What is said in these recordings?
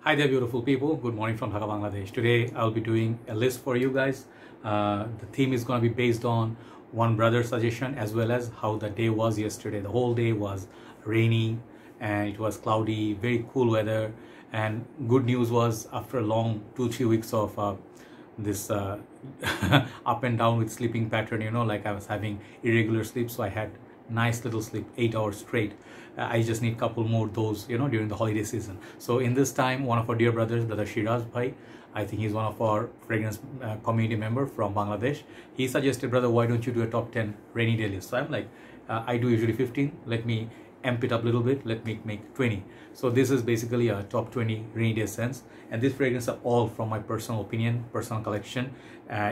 Hi there, beautiful people. Good morning from Dhaka, Bangladesh. Today I'll be doing a list for you guys. The theme is going to be based on one brother's suggestion as well as how the day was yesterday. The whole day was rainy and it was cloudy, very cool weather. And good news was after a long 2-3 weeks of this up and down with sleeping pattern, like I was having irregular sleep, so I had nice little sleep, 8 hours straight. I just need a couple more those during the holiday season. So in this time, one of our dear brothers, brother Siraz bhai, I think he's one of our fragrance community member from Bangladesh, he suggested, brother, why don't you do a top 10 rainy day list? So I'm like, I do usually 15, let me amp it up a little bit, let me make 20. So this is basically a top 20 rainy day scents, and these fragrances are all from my personal opinion, personal collection.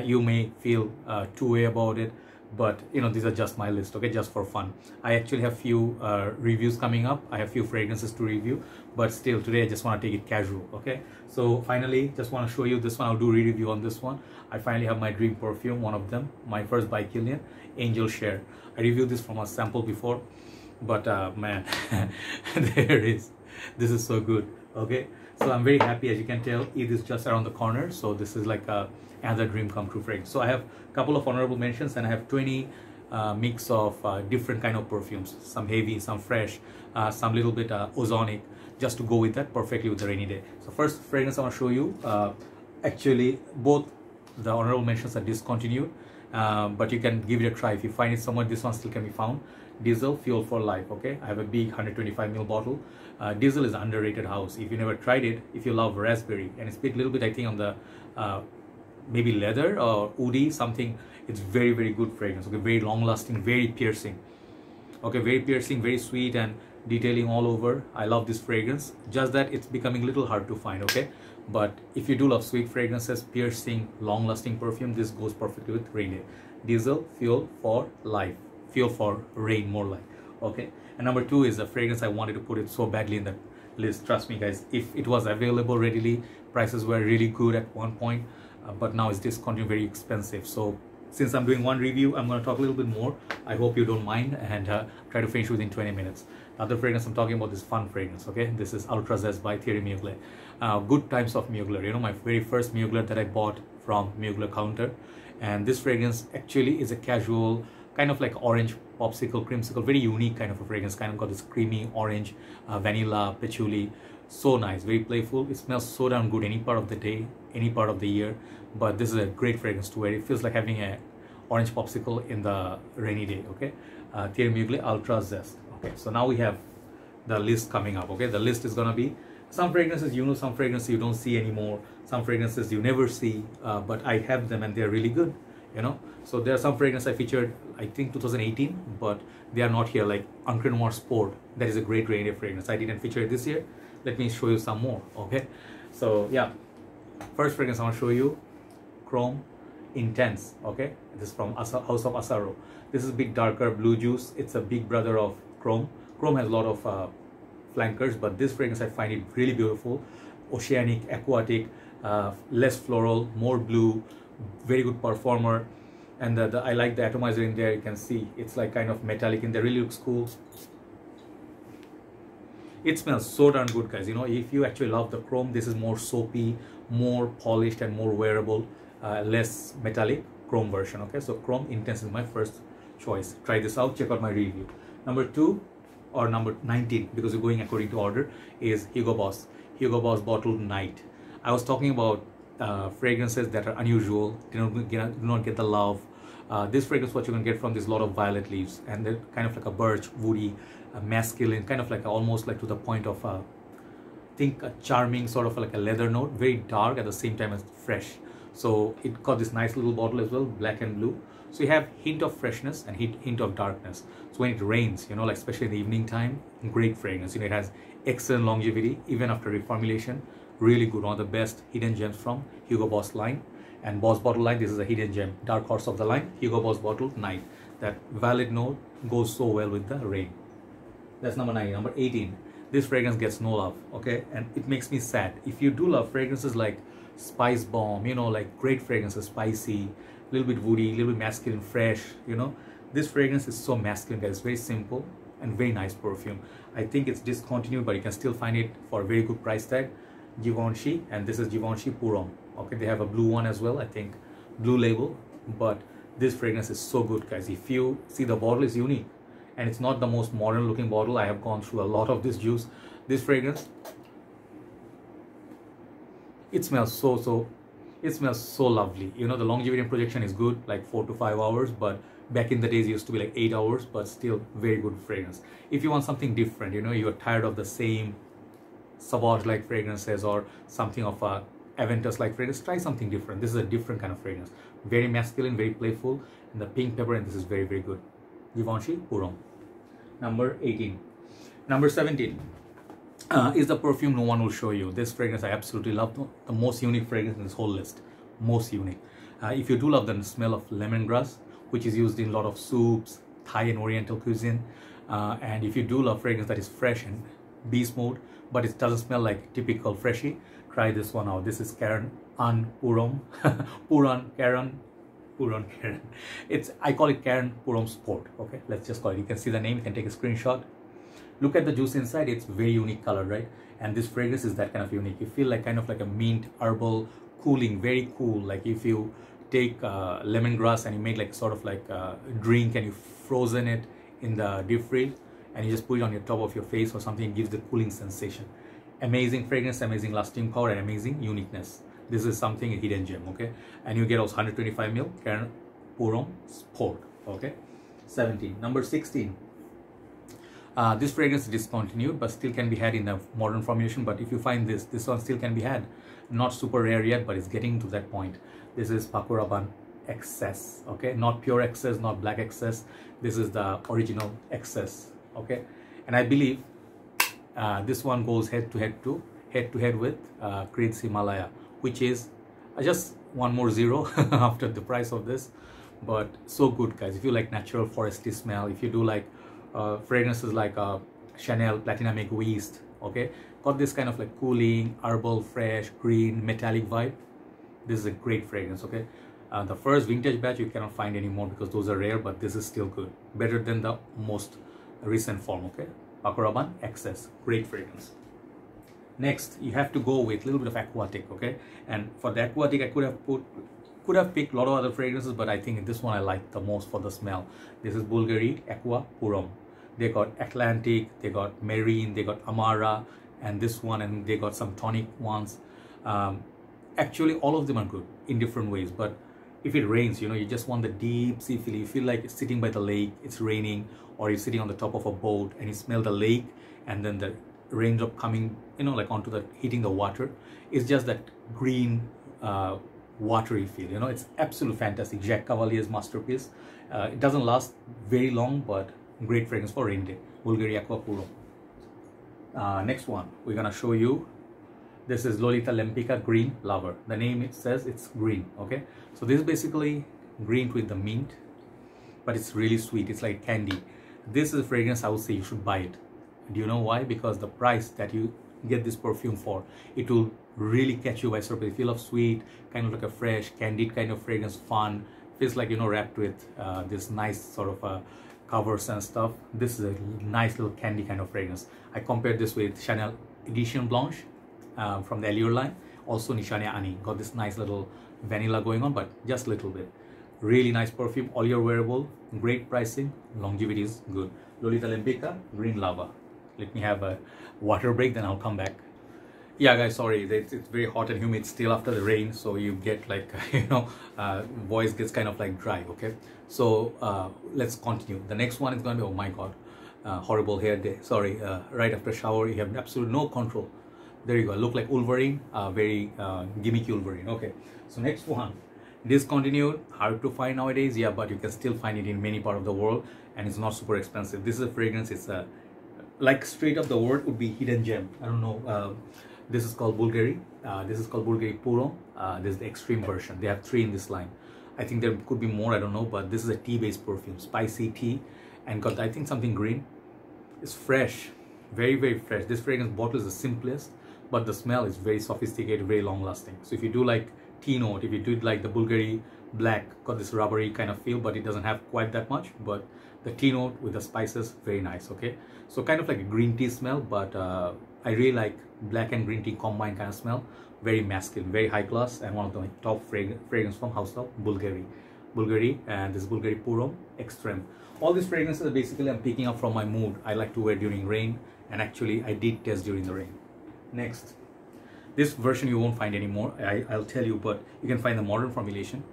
You may feel two-way about it, but these are just my list, okay, just for fun. I actually have few reviews coming up. I have few fragrances to review, but still today I just want to take it casual, okay? So finally, just want to show you this one. I'll do re-review on this one. I finally have my dream perfume, one of them, my first by Kilian, Angel Share. I reviewed this from a sample before, but man, there is, this is so good, okay? So I'm very happy. As you can tell, Eid is just around the corner, so this is like another dream come true fragrance. So I have a couple of honorable mentions, and I have 20 mix of different kind of perfumes, some heavy, some fresh, some little bit ozonic, just to go with that perfectly with the rainy day. So first fragrance I want to show you, actually both the honorable mentions are discontinued, but you can give it a try if you find it somewhere. This one still can be found. Diesel Fuel for Life, okay? I have a big 125ml bottle. Diesel is underrated house. If you never tried it, if you love raspberry, and it's a little bit I think on the maybe leather or woody something, it's very good fragrance, okay? Very long lasting, very piercing, okay? Very piercing, very sweet, and detailing all over. I love this fragrance, just that it's becoming a little hard to find, okay? But if you do love sweet fragrances, piercing, long lasting perfume, this goes perfectly with rain day. Diesel Fuel for Life, fuel for rain, more like, okay? And number 2 is a fragrance I wanted to put it so badly in the list. Trust me guys, if it was available readily, prices were really good at one point, but now it's discontinued, very expensive. So since I'm doing one review, I'm going to talk a little bit more. I hope you don't mind, and try to finish within 20 minutes. The other fragrance I'm talking about is fun fragrance, okay? This is Ultra Zest by Thierry Mugler. Good times of Mugler, my very first Mugler that I bought from Mugler counter. And this fragrance actually is a casual, kind of like orange popsicle, creamsicle, very unique kind of a fragrance, kind of got this creamy orange, vanilla, patchouli. So nice, very playful. It smells so damn good any part of the day, any part of the year. But this is a great fragrance to wear. It feels like having a orange popsicle in the rainy day, okay? Thierry Mugler Ultra Zest. Okay, so now we have the list coming up, okay? The list is gonna be some fragrances some fragrances you don't see anymore, some fragrances you never see, but I have them and they're really good, So there are some fragrances I featured, I think 2018, but they are not here, like Encre Noir Sport. That is a great rainy day fragrance. I didn't feature it this year. Let me show you some more, okay? So yeah, first fragrance I want to show you, Chrome Intense, okay? This is from House of Asaro. This is a bit darker blue juice. It's a big brother of Chrome. Chrome has a lot of flankers, but this fragrance I find it really beautiful. Oceanic, aquatic, less floral, more blue, very good performer. And I like the atomizer in there. You can see it's like kind of metallic in there, really looks cool. It smells so darn good, guys. If you actually love the Chrome, this is more soapy, more polished, and more wearable, less metallic Chrome version, okay? So Chrome Intense is my first choice. Try this out, check out my review. Number 2, or number 19, because we're going according to order, is Hugo Boss Bottled Night. I was talking about fragrances that are unusual, do not get the love. This fragrance, what you can get from this, lot of violet leaves, and they're kind of like a birch, woody, masculine, kind of like almost like to the point of think a charming sort of like a leather note, very dark at the same time as fresh. So it got this nice little bottle as well, black and blue. So you have hint of freshness and hint of darkness. So when it rains, like especially in the evening time, great fragrance. It has excellent longevity even after reformulation. Really good, one of the best hidden gems from Hugo Boss line. And Boss Bottle line, this is a hidden gem, dark horse of the line, Hugo Boss Bottled Night. That violet note goes so well with the rain. That's number 9. Number 18, this fragrance gets no love, okay? And it makes me sad. If you do love fragrances like Spice Bomb, like great fragrances, spicy, a little bit woody, a little bit masculine, fresh, this fragrance is so masculine, guys. It's very simple and very nice perfume. I think it's discontinued, but you can still find it for a very good price tag. Givenchy, and this is Givenchy Purom. Okay, they have a blue one as well, I think, blue label, but this fragrance is so good, guys. If you see, the bottle is unique, and it's not the most modern looking bottle. I have gone through a lot of this juice. This fragrance, it smells it smells so lovely. You know, the longevity and projection is good, like 4 to 5 hours, but back in the days it used to be like 8 hours, but still very good fragrance. If you want something different, you know, you are tired of the same Sauvage like fragrances or something of a Aventus like fragrance, try something different. This is a different kind of fragrance, very masculine, very playful, and the pink pepper, and this is very, very good. Givenchy Purom. Number 18. Number 17 is the perfume no one will show you. This fragrance I absolutely love. The most unique fragrance in this whole list. Most unique. If you do love the smell of lemongrass, which is used in a lot of soups, Thai and Oriental cuisine, and if you do love fragrance that is fresh and beast mode, but it doesn't smell like typical freshie, try this one out. This is Karen An Purom. Karen. I call it Karen Purom Sport. Okay, let's just call it. You can see the name. You can take a screenshot. Look at the juice inside. It's very unique color, right? And this fragrance is that kind of unique. You feel like kind of like a mint, herbal, cooling, very cool. Like if you take lemongrass and you make like sort of like a drink and you frozen it in the deep freeze and you just put it on your top of your face or something, it gives the cooling sensation. Amazing fragrance, amazing lasting power, and amazing uniqueness. This is something, a hidden gem, okay? And you get also 125 ml Karen Purom Sport, okay? 17. Number 16. This fragrance is discontinued, but still can be had in a modern formulation. But if you find this one still can be had. Not super rare yet, but it's getting to that point. This is Pakuraban XS, okay? Not pure XS, not black XS. This is the original XS, okay? And I believe this one goes head to head with Creed's Himalaya, which is just one more zero after the price of this, but so good, guys. If you like natural foresty smell, if you do like fragrances like Chanel Platinum Egoist, okay, got this kind of like cooling, herbal, fresh, green, metallic vibe. This is a great fragrance, okay? The first vintage batch you cannot find anymore because those are rare, but this is still good, better than the most recent form, okay? Pakuraban XS, great fragrance. Next, you have to go with a little bit of aquatic, okay? And for the aquatic, I could have picked a lot of other fragrances, but I think this one I like the most for the smell. This is Bulgari Aqva Purom. They got Atlantic, they got Marine, they got Amara, and this one, and they got some tonic ones. Actually, all of them are good in different ways, but if it rains, you know, you just want the deep sea feel. You feel like it's sitting by the lake, it's raining, or you're sitting on the top of a boat and you smell the lake and then the raindrop coming, you know, like onto the, hitting the water. It's just that green, watery feel, you know. It's absolutely fantastic. Jacques Cavalier's masterpiece. It doesn't last very long, but great fragrance for rain day. Bulgari Aqva Purom. Next one, we're gonna show you. This is Lolita Lempicka Green Lover. The name, it says it's green, okay? So this is basically green with the mint, but it's really sweet. It's like candy. This is a fragrance I would say you should buy it. Do you know why? Because the price that you get this perfume for, it will really catch you by surprise. If you love sweet, kind of like a fresh, candid kind of fragrance, fun, feels like, you know, wrapped with this nice sort of covers and stuff. This is a nice little candy kind of fragrance. I compared this with Chanel Edition Blanche from the Allure line. Also Nishane Ani. Got this nice little vanilla going on, but just a little bit. Really nice perfume, all year wearable, great pricing, longevity is good. Lolita Lempicka Green Lava. Let me have a water break, then I'll come back. Yeah, guys, sorry, it's very hot and humid still after the rain, so you get like, you know, voice gets kind of like dry, okay? So let's continue. The next one is going to be, oh my god, horrible hair day. Sorry, right after shower, you have absolutely no control. There you go, look like Wolverine, very gimmicky Wolverine. Okay, so next one, discontinued, hard to find nowadays, yeah, but you can still find it in many parts of the world, and it's not super expensive. This is a fragrance, it's a, like straight up the word would be hidden gem. I don't know. This is called Bulgari. This is called Bulgari Purom. This is the extreme version. They have 3 in this line. I think there could be more, I don't know, but this is a tea-based perfume, spicy tea, and got, I think, something green. It's fresh, very, very fresh. This fragrance bottle is the simplest, but the smell is very sophisticated, very long-lasting. So if you do like tea note, if you do like the Bulgari black, got this rubbery kind of feel, but it doesn't have quite that much, but the tea note with the spices, very nice, okay? So kind of like a green tea smell, but I really like black and green tea combined kind of smell. Very masculine, very high class, and one of the top fragrance from house of Bvlgari, and this Bulgari Purom Extreme. All these fragrances are basically I'm picking up from my mood. I like to wear during rain, and actually I did test during the rain. Next, this version you won't find anymore, I'll tell you, but you can find the modern formulation.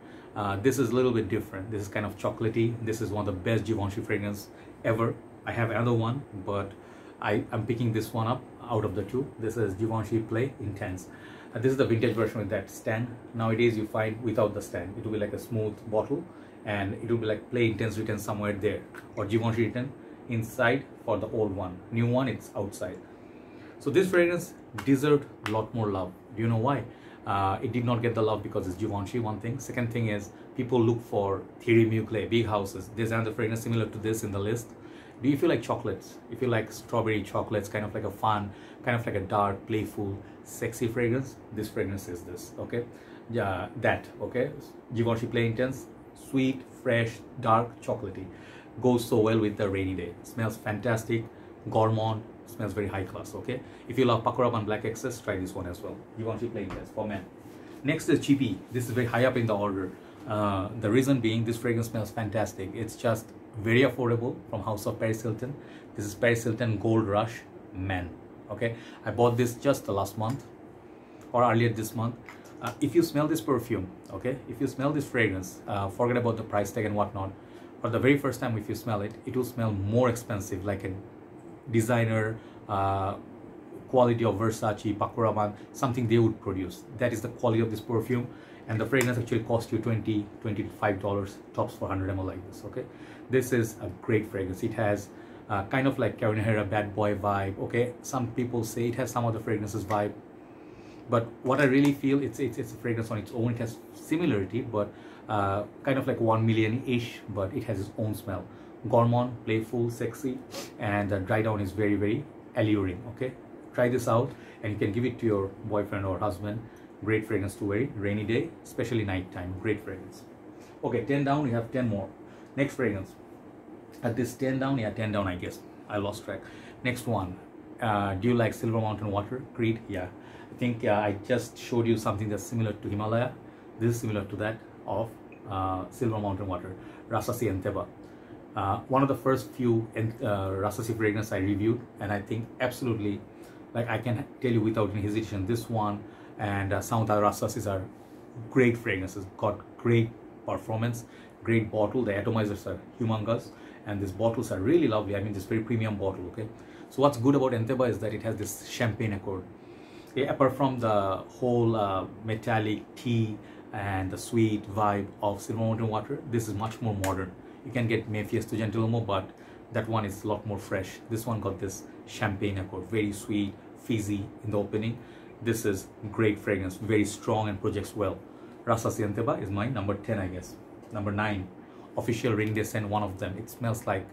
This is a little bit different. This is kind of chocolatey. This is one of the best Givenchy fragrance ever. I have another one, but I'm picking this one up out of the two. This is Givenchy Play Intense. This is the vintage version with that stand. Nowadays you find without the stand. It will be like a smooth bottle, and it will be like Play Intense written somewhere there, or Givenchy written inside for the old one. New one, it's outside. So this fragrance deserved a lot more love. Do you know why? It did not get the love because it's Givenchy, one thing. Second thing is, people look for Thierry, Mugler, big houses. There's another fragrance similar to this in the list. Do you feel like chocolates? If you like strawberry chocolates, kind of like a fun, kind of like a dark, playful, sexy fragrance, this fragrance is this, okay? Yeah, that, okay? Givenchy Play Intense, sweet, fresh, dark, chocolatey. Goes so well with the rainy day. Smells fantastic, gourmand, smells very high class, okay? If you love Pakuraban XS, try this one as well. Givenchy Play Intense for men. Next is Cheapy. This is very high up in the order. The reason being, this fragrance smells fantastic. It's just very affordable from House of Paris Hilton. This is Paris Hilton Gold Rush Men, okay? I bought this just the last month or earlier this month. If you smell this perfume, okay, if you smell this fragrance, forget about the price tag and whatnot. For the very first time, if you smell it, it will smell more expensive, like a designer quality of Versace, Pakuraban, something they would produce. That is the quality of this perfume. And the fragrance actually cost you $20 to $25 tops for 100 ml like this, okay? This is a great fragrance. It has kind of like Carolina Herrera bad boy vibe, okay? Some people say it has some other fragrances vibe, but what I really feel, it's a fragrance on its own. It has similarity, but kind of like 1 million-ish, but it has its own smell. Gourmand, playful, sexy, and the dry down is very, very alluring, okay? Try this out, and you can give it to your boyfriend or husband. Great fragrance to wear rainy day, especially night time. Great fragrance. Okay, 10 down, we have 10 more. Next fragrance. At this 10 down, yeah, 10 down, I guess. I lost track. Next one. Do you like Silver Mountain Water? Creed? Yeah. I think I just showed you something that's similar to Himalaya. This is similar to that of Silver Mountain Water. Rasasi Entebaa. One of the first few Rasasi fragrance I reviewed, and I think absolutely, like I can tell you without any hesitation, this one and some of the Rasasis are great fragrances. Got great performance, great bottle. The atomizers are humongous, and these bottles are really lovely. I mean, this very premium bottle, okay? So what's good about Entebaa is that it has this champagne accord. Okay, apart from the whole metallic tea and the sweet vibe of Silver Mountain Water, this is much more modern. You can get Mayfias to Gentilumo, but that one is a lot more fresh. This one got this champagne accord, very sweet, fizzy in the opening. This is great fragrance, very strong and projects well. Rasasi Entebaa is my number 10, I guess. Number 9, official rainy day scent, one of them. It smells like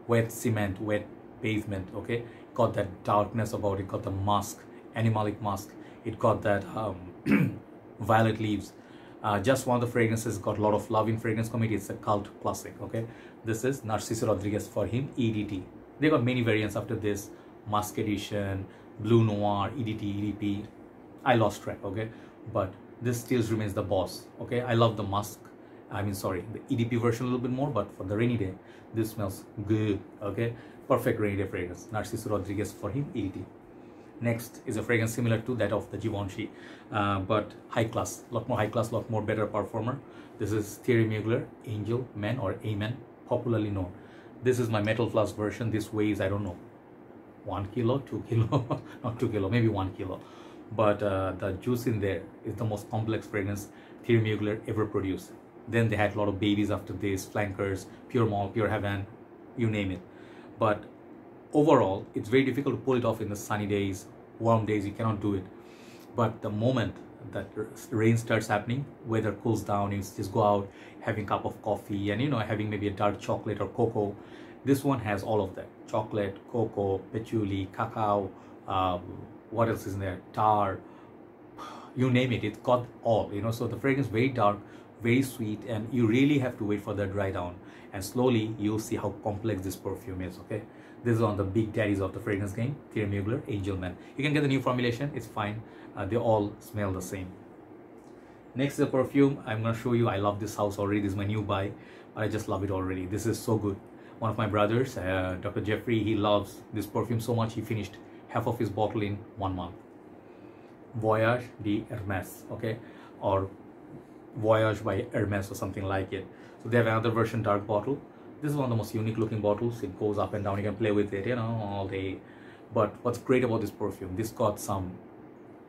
wet cement, wet pavement, okay? Got that darkness about it, got the musk, animalic musk. It got that violet leaves. Just one of the fragrances got a lot of love in fragrance committee. It's a cult classic, okay? This is Narciso Rodriguez for him, EDT. They got many variants after this, Musk Edition, Blue Noir, EDT, EDP. I lost track, okay? But this still remains the boss, okay? I love the musk, the EDP version a little bit more, but for the rainy day, this smells good, okay? Perfect rainy day fragrance. Narciso Rodriguez for him, EDT. Next is a fragrance similar to that of the Givenchy, but high class, lot more high class, lot more better performer. This is Thierry Mugler, Angel Man or Amen, popularly known. This is my metal flask version. This weighs, I don't know, 1 kilo, 2 kilo, not 2 kilo, maybe 1 kilo. But the juice in there is the most complex fragrance Thierry Mugler ever produced. Then they had a lot of babies after this, flankers, pure malt, pure heaven, you name it. But overall, it's very difficult to pull it off in the sunny days, warm days, you cannot do it. But the moment that rain starts happening, weather cools down, you just go out, having a cup of coffee and, you know, having maybe a dark chocolate or cocoa. This one has all of that. Chocolate, cocoa, patchouli, cacao, what else is in there? Tar, you name it, it's got all, you know. So the fragrance is very dark, very sweet, and you really have to wait for the dry down. And slowly, you'll see how complex this perfume is, okay? This is one of the big daddies of the fragrance game, Thierry Mugler, Angel Man. You can get the new formulation, it's fine. They all smell the same. Next is a perfume. I'm going to show you. I love this house already. This is my new buy, but I just love it already. This is so good. One of my brothers, Dr. Jeffrey, he loves this perfume so much, he finished half of his bottle in 1 month. Voyage de Hermes, okay, or Voyage by Hermes or something like it. So they have another version, dark bottle. This is one of the most unique looking bottles. It goes up and down. You can play with it, you know, all day. But what's great about this perfume, this got some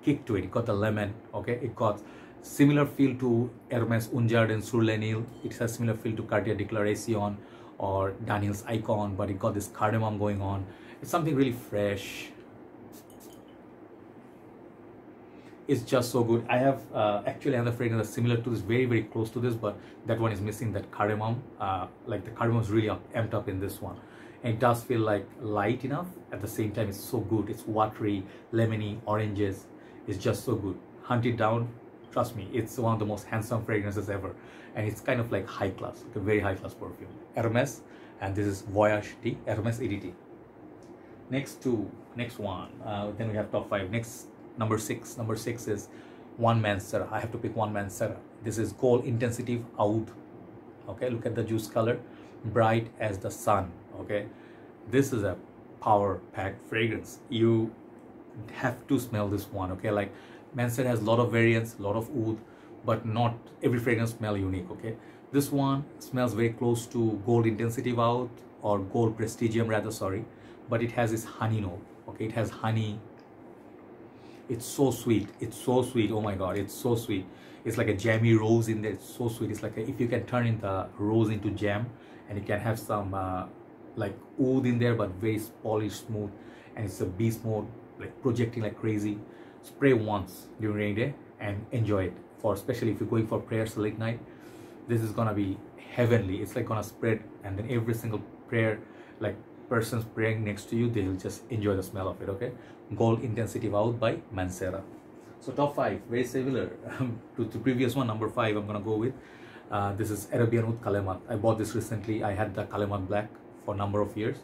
kick to it. It got the lemon, okay. It got similar feel to Hermes Unjardin sur l'Anil. It has similar feel to Cartier Declaration or Daniel's Icon, but it got this cardamom going on. It's something really fresh. It's just so good. I have actually another fragrance that's similar to this, very close to this, but that one is missing that cardamom. Like the cardamom is really amped up in this one. And it does feel like light enough. At the same time, it's so good. It's watery, lemony, oranges. It's just so good. Hunt it down. Trust me, it's one of the most handsome fragrances ever. And it's kind of like high class, like a very high class perfume. Hermes, and this is Voyage de Hermes EDT. Next one. Then we have top 5. Next, number 6. Number 6 is one Mancera. I have to pick one Mancera. This is Gold Intensitive Oud. Okay, look at the juice color, bright as the sun. Okay, this is a power packed fragrance. You have to smell this one. Okay, like Mancera has a lot of variants, a lot of oud, but not every fragrance smell unique. Okay, this one smells very close to Gold Intensitive Oud or Gold Prestigium rather, sorry, but it has this honey note. Okay, it has honey. It's so sweet. It's so sweet. Oh my god, it's so sweet. It's like a jammy rose in there. It's so sweet. It's like if you can turn in the rose into jam, and you can have some like oud in there, but very polished, smooth, and it's a beast mode, like projecting like crazy. Spray once during rainy day and enjoy it. For especially if you're going for prayers late night, this is gonna be heavenly. It's like gonna spread, and then every single prayer, like person's praying next to you, they'll just enjoy the smell of it. Okay, Gold Intensitive Oud by Mancera. So top 5, very similar to the previous one. Number 5, I'm gonna go with this is Arabian Oud Kalemat. I bought this recently. I had the Kalemat Black for a number of years.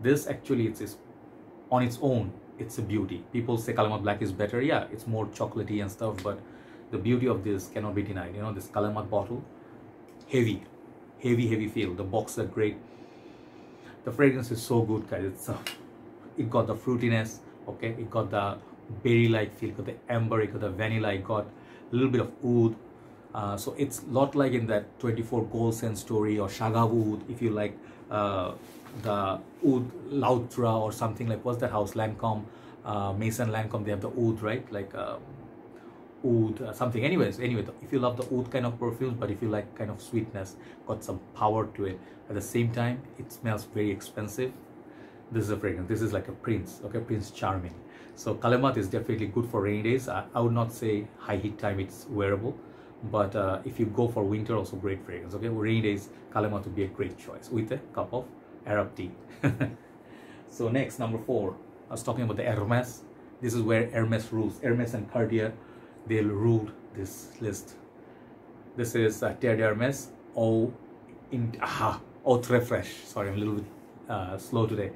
This actually, it's on its own, it's a beauty. People say Kalemat Black is better. Yeah, it's more chocolatey and stuff, but the beauty of this cannot be denied. You know, this Kalemat bottle, heavy feel. The box are great. The fragrance is so good, guys. It's it got the fruitiness. Okay, it got the berry-like feel. It got the amber. It got the vanilla. It got a little bit of oud. So it's a lot like in that 24 Gold Scent story or Shagab Oud, if you like the Oud Lautra or something like, what's that house, Lancome, Mason Lancome, they have the Oud, right? Like Oud something. Anyway, if you love the Oud kind of perfumes, but if you like kind of sweetness, got some power to it, at the same time it smells very expensive. This is a fragrance. This is like a prince. Okay, Prince Charming. So Kalemat is definitely good for rainy days. I would not say high heat time it's wearable, but if you go for winter, also great fragrance. Okay, rainy days, Kalemat would be a great choice with a cup of Arab tea. So next, number 4, I was talking about the Hermes. This is where Hermes rules. Hermes and Cartier, they'll rule this list. This is Terre d'Hermes Eau Tres Fraiche. Sorry, I'm a little bit slow today.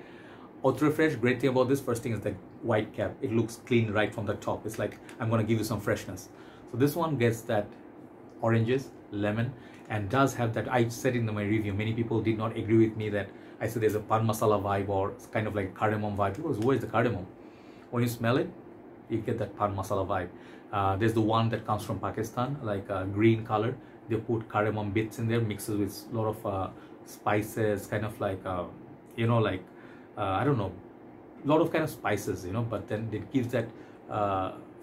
Eau Tres Fraiche, great thing about this, first thing is the white cap. It looks clean right from the top. It's like, I'm going to give you some freshness. So this one gets that oranges, lemon, and does have that. I said in my review, many people did not agree with me that I said there's a pan masala vibe or it's kind of like cardamom vibe. People say, where's the cardamom? When you smell it, you get that pan masala vibe. There's the one that comes from Pakistan, like green color. They put cardamom bits in there, mixes with a lot of spices, kind of like you know, like I don't know, a lot of kind of spices, you know, but then it gives that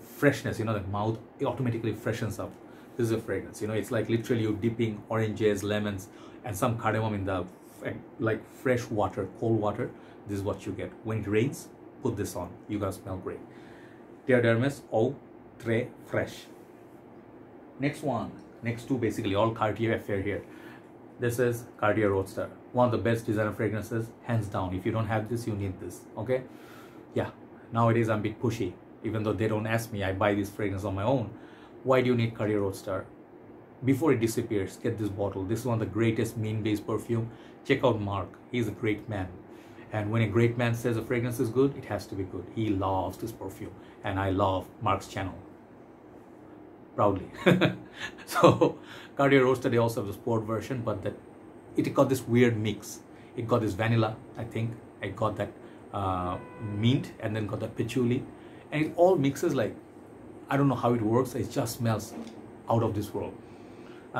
freshness, you know, that mouth, it automatically freshens up. This is a fragrance, you know, it's like literally you dipping oranges, lemons, and some cardamom in the like fresh water, cold water. This is what you get. When it rains, put this on. You're gonna smell great. Terre d'Hermes Eau Tres Fraiche. Next one, next two, basically all Cartier affair here. This is Cartier Roadster, one of the best designer fragrances, hands down. If you don't have this, you need this. Okay, yeah, nowadays I'm a bit pushy. Even though they don't ask me, I buy this fragrance on my own. Why do you need Cartier Roadster? Before it disappears, get this bottle. This is one of the greatest mean based perfume. Check out Mark, he's a great man. And when a great man says a fragrance is good, it has to be good. He loves this perfume, and I love Mark's channel proudly. So Cartier Roadster, they also have the sport version, but that it got this weird mix. It got this vanilla, I think. It got that mint, and then got that patchouli, and it all mixes like, I don't know how it works. It just smells out of this world.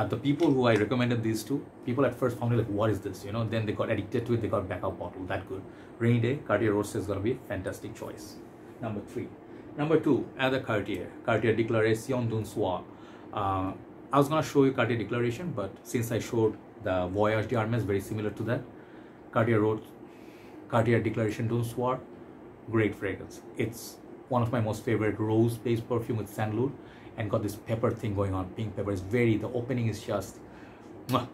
The people who I recommended these to, people at first found it like, what is this? You know, then they got addicted to it. They got back up bottle. That good. Rainy day, Cartier Roadster is gonna be a fantastic choice. Number 3. Number 2, another Cartier Declaration d'un Soir. I was gonna show you Cartier Declaration, but since I showed the Voyage d'Hermès, very similar to that, Cartier Declaration d'un Soir, great fragrance. It's one of my most favorite rose-based perfume with sandalwood, and got this pepper thing going on, pink pepper. Is very, the opening is just, mwah.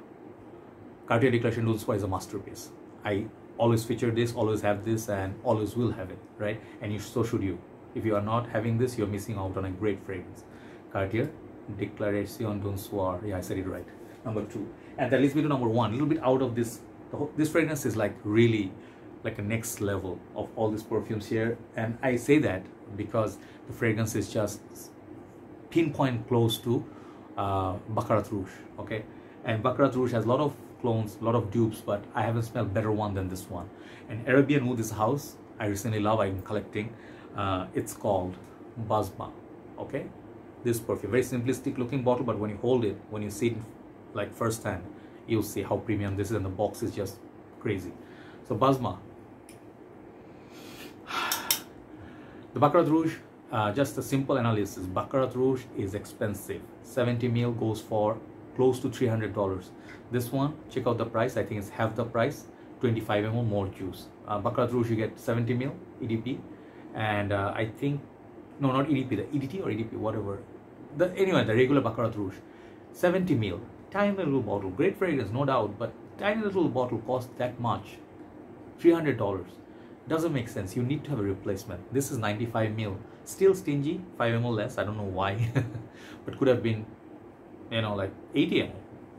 Cartier Declaration d'un Soir is a masterpiece. I always feature this, always have this, and always will have it, right? And so should you. If you are not having this, you're missing out on a great fragrance. Cartier Declaration d'un Soir. Yeah, I said it right. Number 2. And that leads me to number 1. A little bit out of this. This fragrance is like really like a next level of all these perfumes here. And I say that because the fragrance is just pinpoint close to Bakarat Rouge. Okay. And Bakarat Rouge has a lot of clones, a lot of dupes, but I haven't smelled better one than this one. And Arabian Oud, this house I recently love, I'm collecting. It's called Bussma. Okay, this perfume, very simplistic looking bottle, but when you hold it, when you see it like first hand, you'll see how premium this is, and the box is just crazy. So Bussma, the Bakarat Rouge, just a simple analysis. Bakarat Rouge is expensive. 70 ml goes for close to $300. This one, check out the price. I think it's half the price. 25 ml more juice. Bakarat Rouge, you get 70 ml EDP, and I think, no, not EDP, the EDT or EDP, whatever. Anyway, the regular Bakarat Rouge, 70 ml, tiny little bottle, great fragrance, no doubt, but tiny little bottle costs that much, $300. Doesn't make sense. You need to have a replacement. This is 95 ml, still stingy, 5 ml less. I don't know why, but could have been, you know, like 80 ml.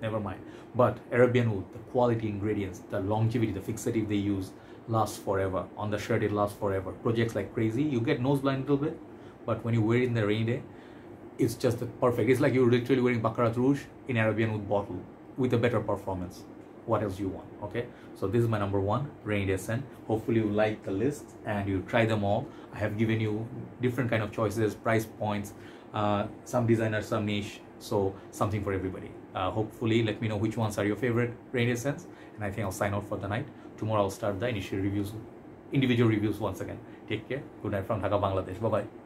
Never mind. But Arabian Oud, the quality ingredients, the longevity, the fixative they use lasts forever. On the shirt, it lasts forever. Projects like crazy. You get nose blind a little bit, but when you wear it in the rainy day, it's just perfect. It's like you're literally wearing Bakarat Rouge in Arabian Oud bottle with a better performance. What else you want? Okay, so this is my number 1 rainy day scent. Hopefully you like the list and you try them all. I have given you different kind of choices, price points, some designers, some niche, so something for everybody. Hopefully let me know which ones are your favorite rainy day scents, and I think I'll sign out for the night. Tomorrow I'll start the individual reviews once again. Take care. Good night from Dhaka, Bangladesh. Bye bye.